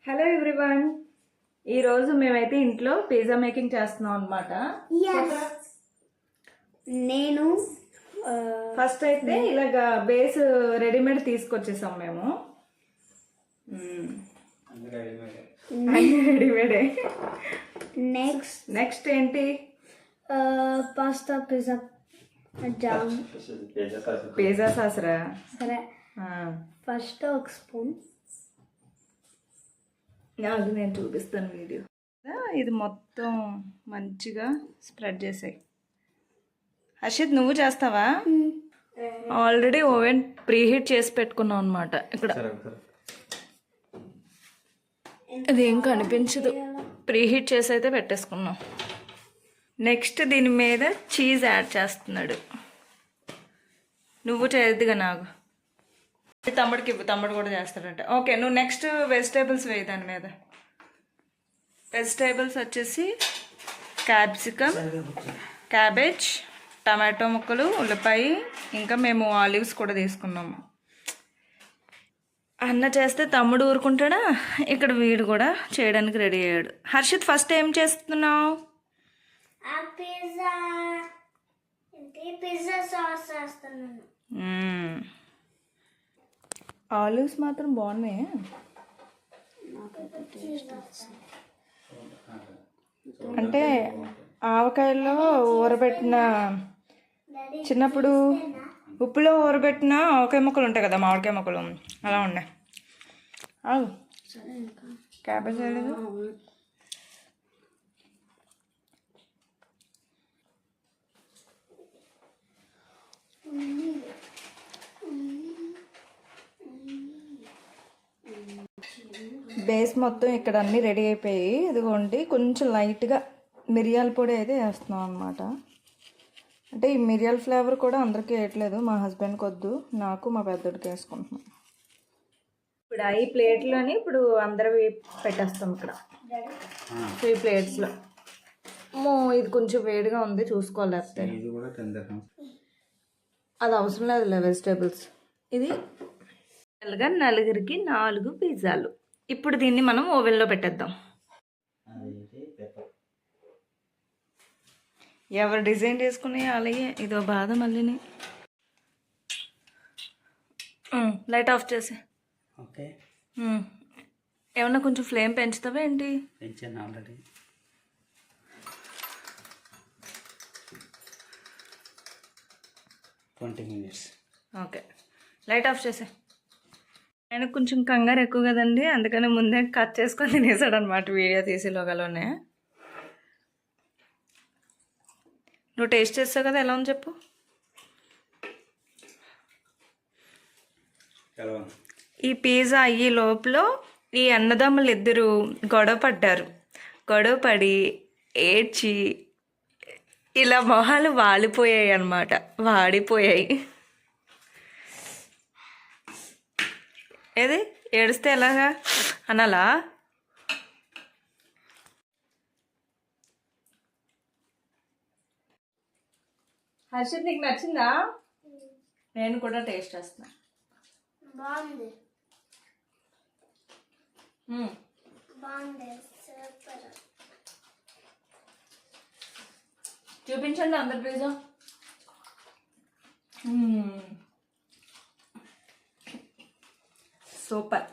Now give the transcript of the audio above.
Hello everyone, ఈరోజు మేమైతే ఇంట్లో పిజ్జా మేకింగ్ చేస్తున్నాం అనమాట. నేను ఫస్ట్ అయితే ఇలాగ బేస్ రెడీమేడ్ తీసుకొచ్చేసాం మేము. రెడీమేడే. నెక్స్ట్ ఏంటి? పాస్తా పిజ్జా జామ్ పిజ్జా సాసరా. సరే, ఫస్ట్ ఒక స్పూన్. నేను చూపిస్తాను వీడియో. ఇది మొత్తం మంచిగా స్ప్రెడ్ చేసాయి. హర్షిత్, నువ్వు చేస్తావా? ఆల్రెడీ ఓవెన్ ప్రీహీట్ చేసి పెట్టుకున్నాం అనమాట. ఇక్కడ అదేం కనిపించదు, ప్రీహీట్ చేసి అయితే పెట్టేసుకున్నాం. నెక్స్ట్ దీని మీద చీజ్ యాడ్ చేస్తున్నాడు. నువ్వు చేయొద్దుగా, నాకు తమ్ముడికి ఇవ్వు, తమ్ముడు కూడా చేస్తాడంట. ఓకే, నువ్వు నెక్స్ట్ వెజిటేబుల్స్ వేయి దాని మీద. వెజిటేబుల్స్ వచ్చేసి క్యాప్సికమ్, క్యాబేజ్, టమాటో ముక్కలు, ఉల్లిపాయ, ఇంకా మేము ఆలివ్స్ కూడా తీసుకున్నాము. అన్న చేస్తే తమ్ముడు ఊరుకుంటాడా, ఇక్కడ వీడు కూడా చేయడానికి రెడీ అయ్యాడు. హర్షిత్, ఫస్ట్ ఏం చేస్తున్నావు? పిజ్జా సాస్ చేస్తున్నాను. ఆలివ్స్ మాత్రం బాగున్నాయి. అంటే ఆవకాయల్లో ఊరబెట్టిన, చిన్నప్పుడు ఉప్పులో ఊరబెట్టిన ఆవకాయ ముక్కలు ఉంటాయి కదా, మామిడికాయ ముక్కలు, అలా ఉన్నాయి. క్యాబేజ్ వేయలేదు. బేస్ మొత్తం ఇక్కడ అన్నీ రెడీ అయిపోయి, ఇదిగోండి కొంచెం లైట్గా మిరియాల పొడి అయితే వేస్తున్నాం అనమాట. అంటే ఈ మిరియాల ఫ్లేవర్ కూడా అందరికీ వేయట్లేదు, మా హస్బెండ్కి వద్దు, నాకు మా పెద్దోడికి వేసుకుంటున్నాం. ఇప్పుడు ఈ ప్లేట్లోని ఇప్పుడు అందరూ పెట్టేస్తాం ఇక్కడ 3 ప్లేట్స్లో. ఇది కొంచెం వేడిగా ఉంది, చూసుకోవాలి. లేకపోతే అది అవసరం లేదులే వెజిటేబుల్స్. ఇది నలుగురికి 4 పిజ్జాలు. ఇప్పుడు దీన్ని మనం ఓవెన్లో పెట్టేద్దాం. ఎవరు డిజైన్ చేసుకుని అలాగే. ఇదో బాధ మళ్ళీని. లైట్ ఆఫ్ చేసి. ఓకే, ఏమన్నా కొంచెం ఫ్లేమ్ పెంచుతావా ఏంటి? పెంచాను ఆల్రెడీ. ఓకే, లైట్ ఆఫ్ చేసే. ఆయన కొంచెం కంగారు ఎక్కువ కదండి, అందుకని ముందే కట్ చేసుకొని తినేసాడు అనమాట వీడియో తీసేలోగలోనే. నువ్వు టేస్ట్ చేస్తావు కదా, ఎలా ఉంది చెప్పు. ఈ పిజ్జా అయ్యే లోపల ఈ అన్నదమ్ములు ఇద్దరు గొడవ పడి ఏడ్చి ఇలా మొహాలు వాడిపోయాయి అన్నమాట, వాడిపోయాయి. ఏది ఏడిస్తే ఎలాగా అనాలా? హర్షిత్, నీకు నచ్చిందా? నేను కూడా టేస్ట్ చేస్తున్నా. బాగుంది. చూపించండి అందరి పిజ్జా. సూపర్.